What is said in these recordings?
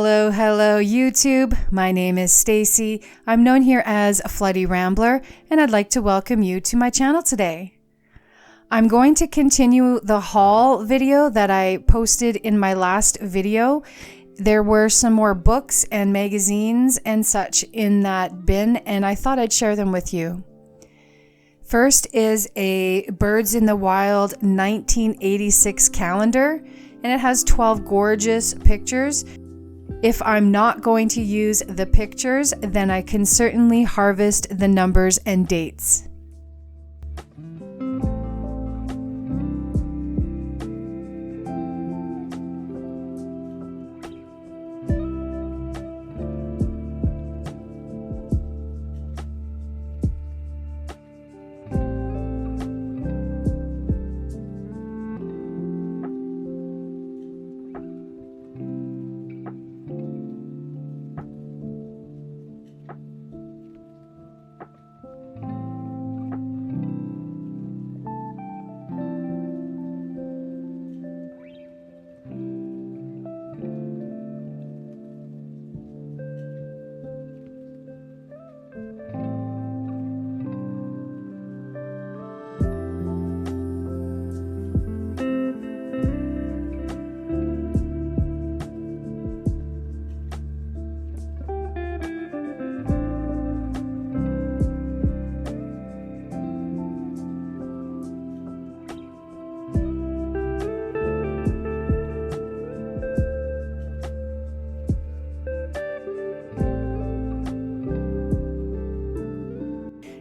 Hello, YouTube. My name is Stacy. I'm known here as Floody Rambler, and I'd like to welcome you to my channel today. I'm going to continue the haul video that I posted in my last video. There were some more books and magazines and such in that bin, and I thought I'd share them with you. First is a Birds in the Wild 1986 calendar, and it has 12 gorgeous pictures. If I'm not going to use the pictures, then I can certainly harvest the numbers and dates.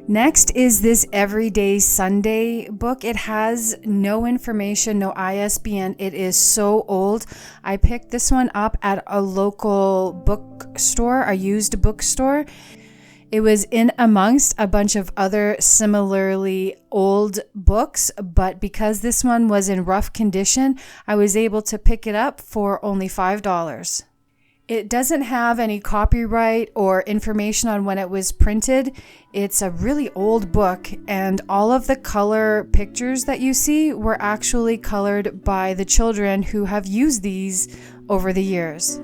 Next is this Everyday Sunday book. It has no information, no ISBN. It is so old. I picked this one up at a local bookstore, a used bookstore. It was in amongst a bunch of other similarly old books, but because this one was in rough condition, I was able to pick it up for only $5. It doesn't have any copyright or information on when it was printed. It's a really old book, and all of the color pictures that you see were actually colored by the children who have used these over the years.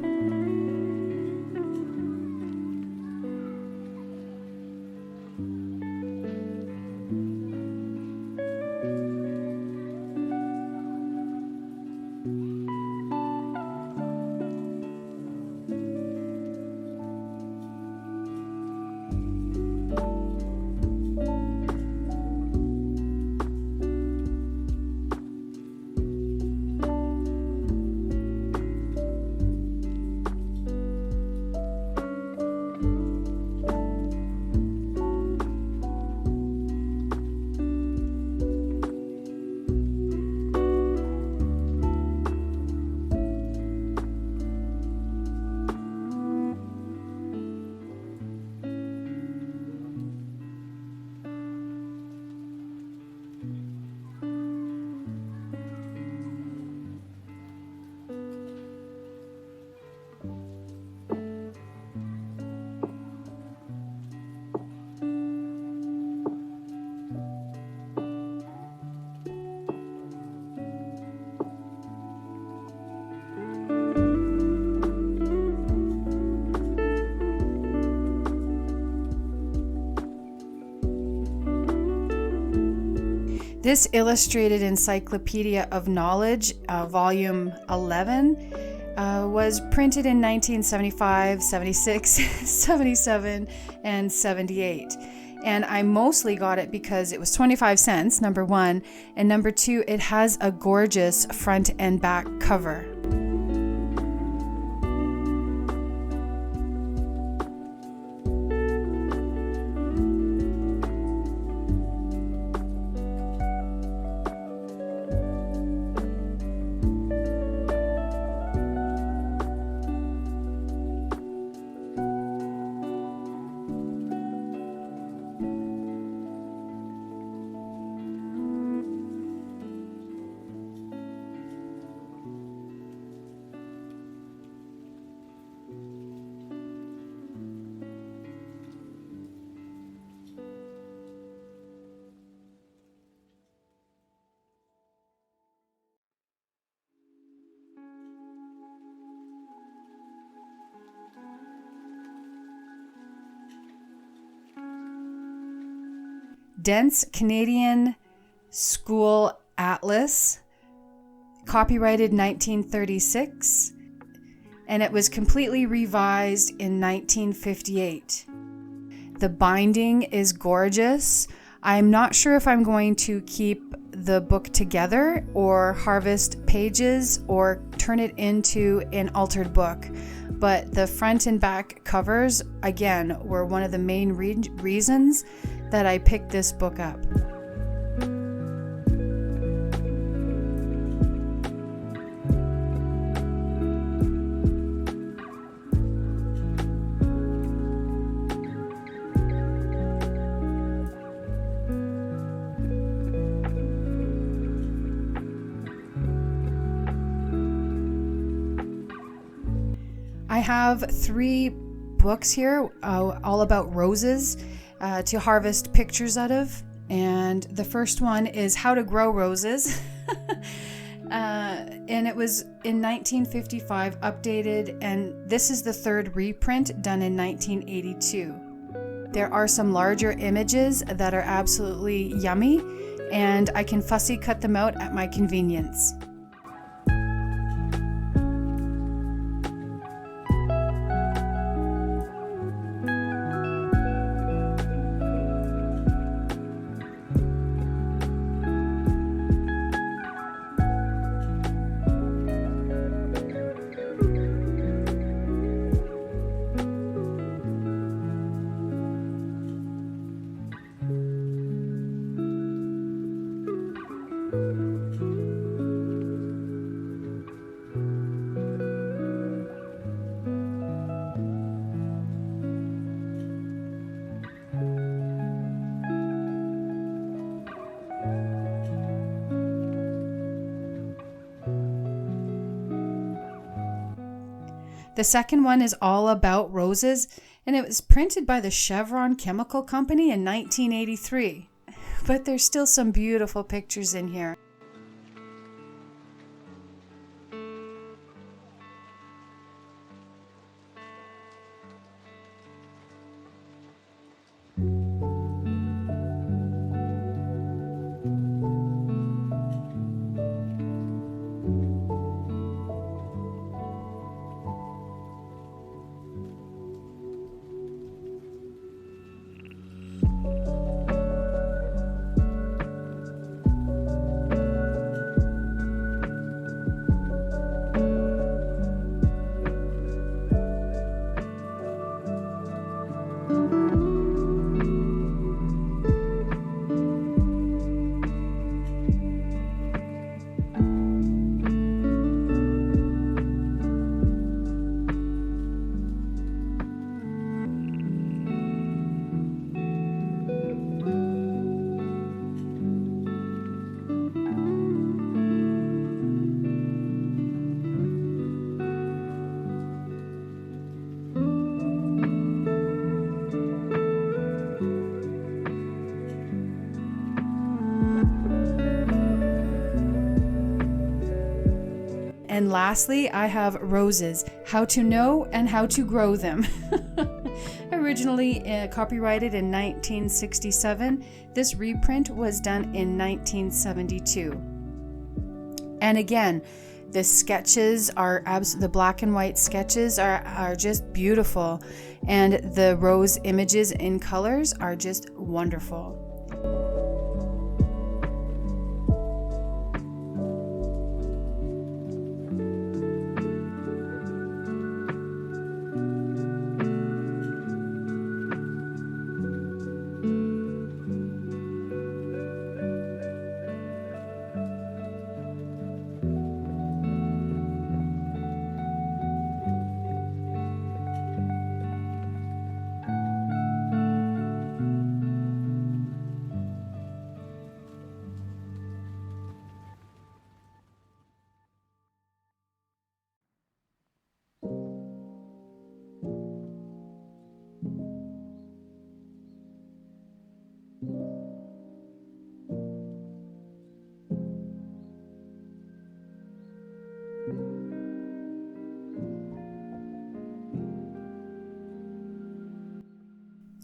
This illustrated Encyclopedia of Knowledge, volume 11, was printed in 1975, 76, 77, and 78. And I mostly got it because it was 25 cents, number one, and number two, it has a gorgeous front and back cover. Dense Canadian School Atlas, copyrighted 1936, and it was completely revised in 1958. The binding is gorgeous. I'm not sure if I'm going to keep the book together or harvest pages or turn it into an altered book. But the front and back covers, again, were one of the main reasons that I picked this book up. I have 3 books here, all about roses to harvest pictures out of. And the first one is How to Grow Roses. And it was in 1955, updated, and this is the 3rd reprint done in 1982. There are some larger images that are absolutely yummy, and I can fussy cut them out at my convenience. The second one is all about roses, and it was printed by the Chevron Chemical Company in 1983. But there's still some beautiful pictures in here. And lastly, I have Roses, How to Know and How to Grow Them. Originally copyrighted in 1967, this reprint was done in 1972. And again, the sketches are the black and white sketches are just beautiful, and the rose images in colors are just wonderful.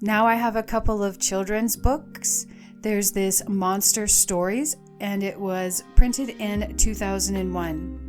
Now I have a couple of children's books. There's this Monster Stories, and it was printed in 2001.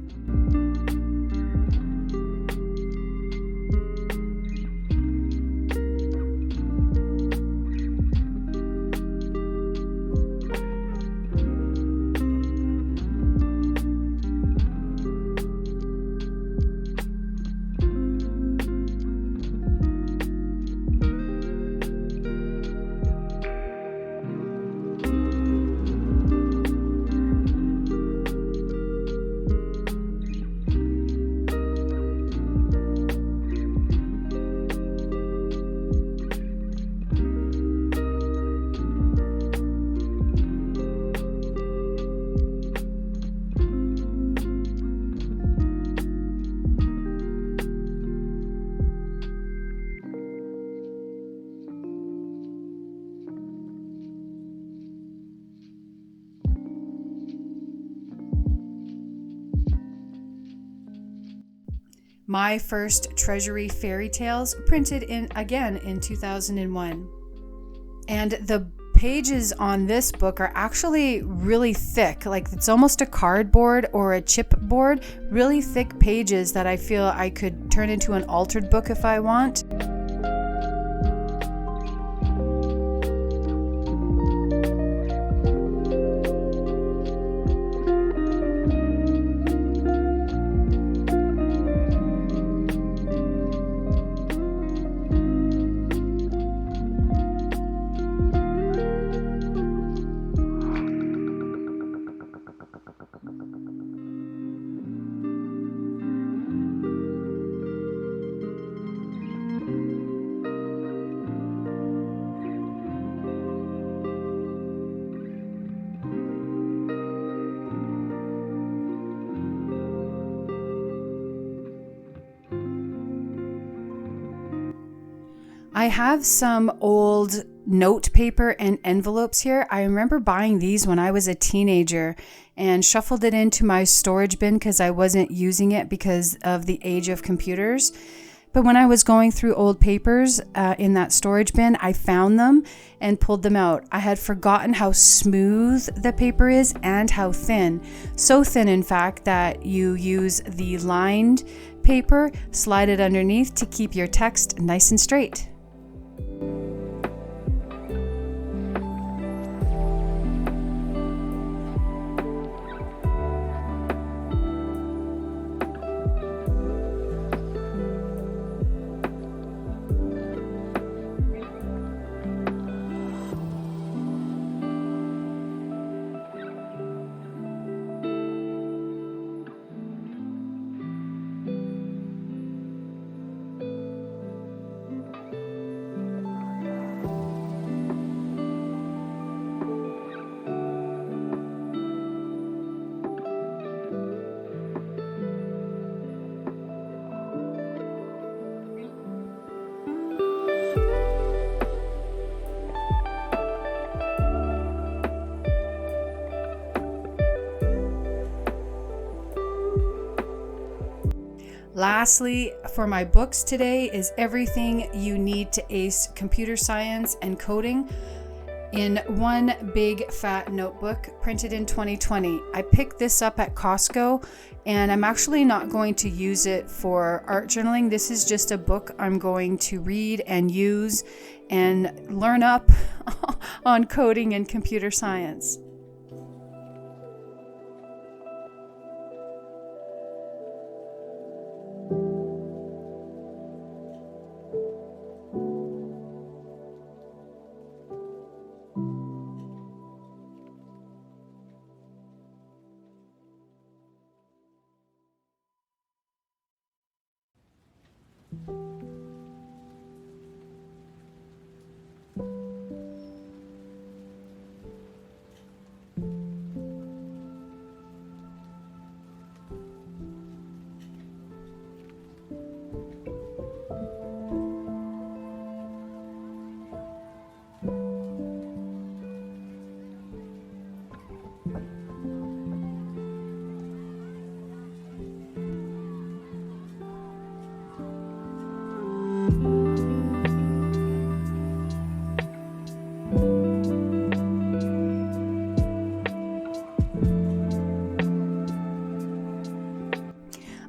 My First Treasury Fairy Tales, printed again in 2001. And the pages on this book are actually really thick, like it's almost a cardboard or a chipboard, really thick pages that I feel I could turn into an altered book if I want. I have some old note paper and envelopes here. I remember buying these when I was a teenager and shuffled it into my storage bin because I wasn't using it because of the age of computers. But when I was going through old papers in that storage bin, I found them and pulled them out. I had forgotten how smooth the paper is and how thin. So thin, in fact, that you use the lined paper, slide it underneath to keep your text nice and straight. Lastly, for my books today is Everything You Need to Ace Computer Science and Coding in one big fat notebook, printed in 2020. I picked this up at Costco and I'm actually not going to use it for art journaling. This is just a book I'm going to read and use and learn up on coding and computer science.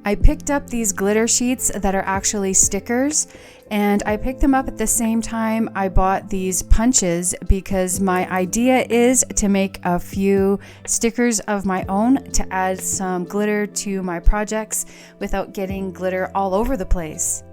I picked up these glitter sheets that are actually stickers, and I picked them up at the same time I bought these punches because my idea is to make a few stickers of my own to add some glitter to my projects without getting glitter all over the place.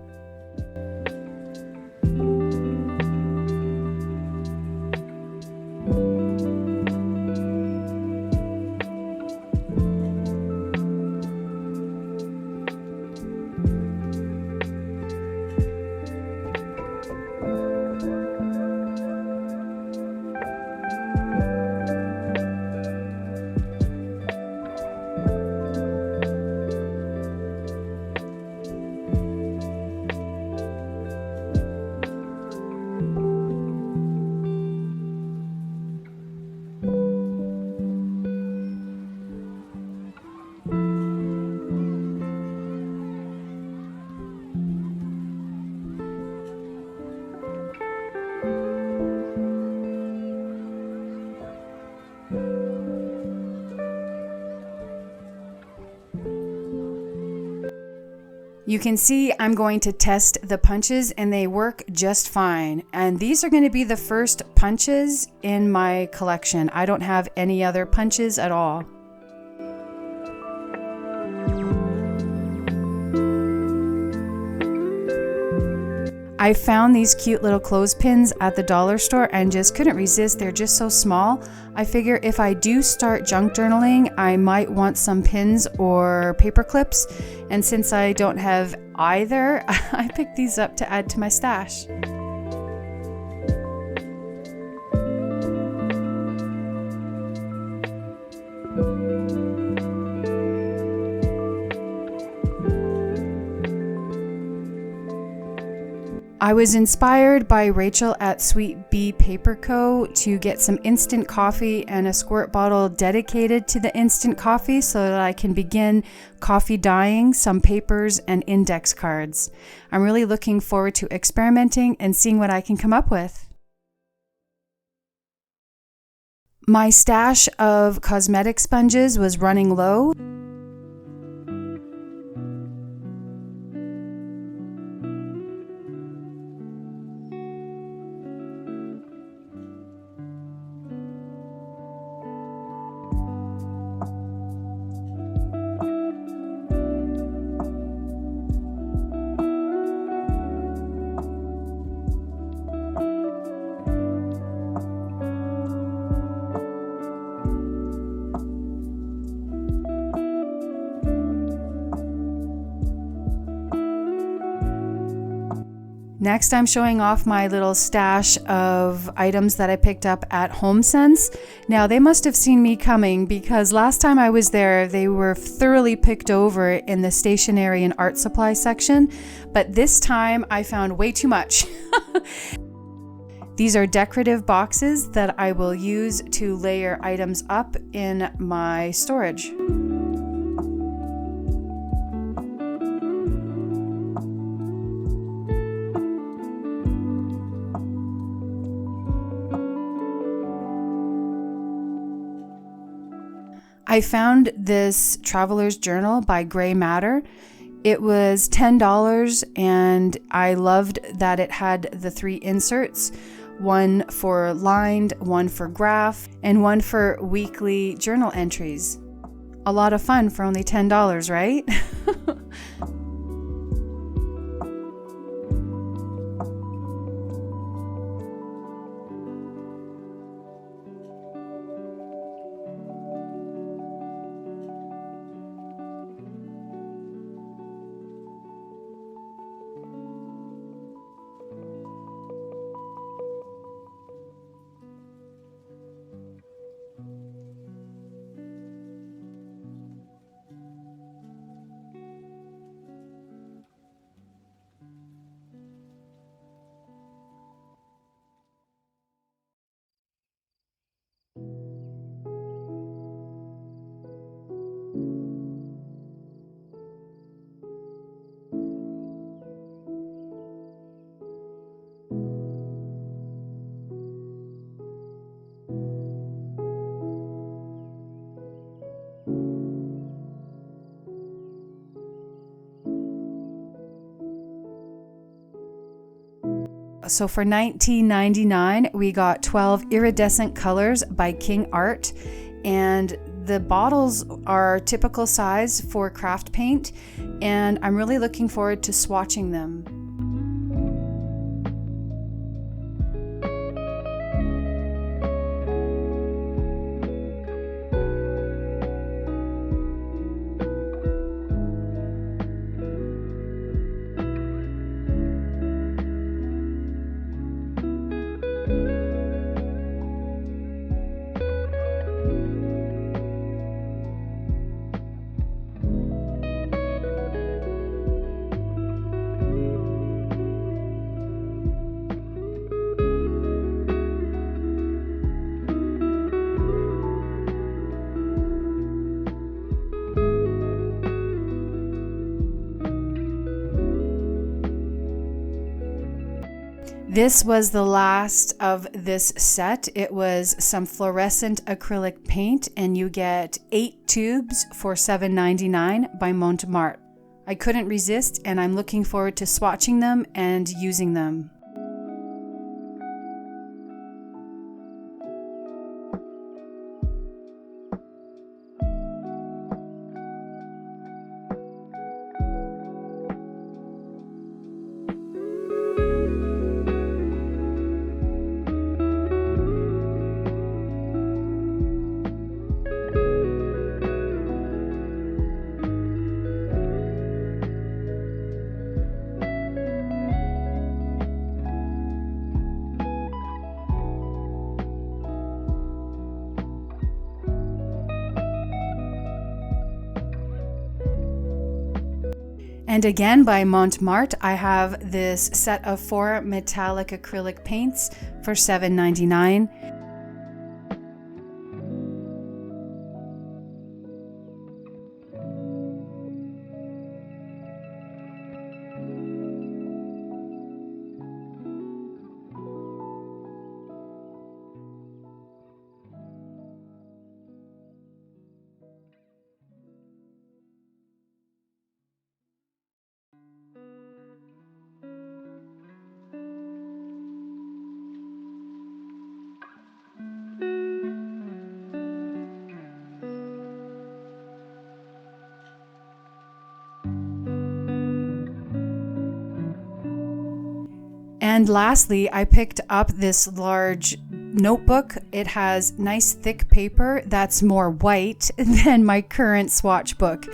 You can see I'm going to test the punches and they work just fine. And these are going to be the first punches in my collection. I don't have any other punches at all. I found these cute little clothespins at the dollar store and just couldn't resist. They're just so small. I figure if I do start junk journaling, I might want some pins or paper clips. And since I don't have either, I picked these up to add to my stash. I was inspired by Rachel at Sweet Bee Paper Co. to get some instant coffee and a squirt bottle dedicated to the instant coffee so that I can begin coffee dyeing some papers and index cards. I'm really looking forward to experimenting and seeing what I can come up with. My stash of cosmetic sponges was running low. Next, I'm showing off my little stash of items that I picked up at HomeSense. Now, they must have seen me coming because last time I was there, they were thoroughly picked over in the stationery and art supply section, but this time I found way too much. These are decorative boxes that I will use to layer items up in my storage. I found this traveler's journal by Grey Matter. It was $10 and I loved that it had the 3 inserts, one for lined, one for graph, and one for weekly journal entries. A lot of fun for only $10, right? So for $19.99, we got 12 iridescent colors by King Art, and the bottles are typical size for craft paint, and I'm really looking forward to swatching them. This was the last of this set. It was some fluorescent acrylic paint, and you get 8 tubes for $7.99 by Montmartre. I couldn't resist, and I'm looking forward to swatching them and using them. And again by Montmartre, I have this set of 4 metallic acrylic paints for $7.99. And lastly, I picked up this large notebook. It has nice thick paper that's more white than my current swatch book.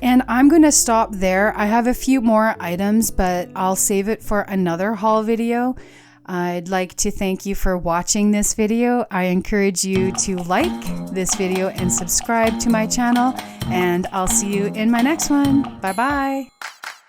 And I'm going to stop there. I have a few more items, but I'll save it for another haul video. I'd like to thank you for watching this video. I encourage you to like this video and subscribe to my channel, and I'll see you in my next one. Bye bye.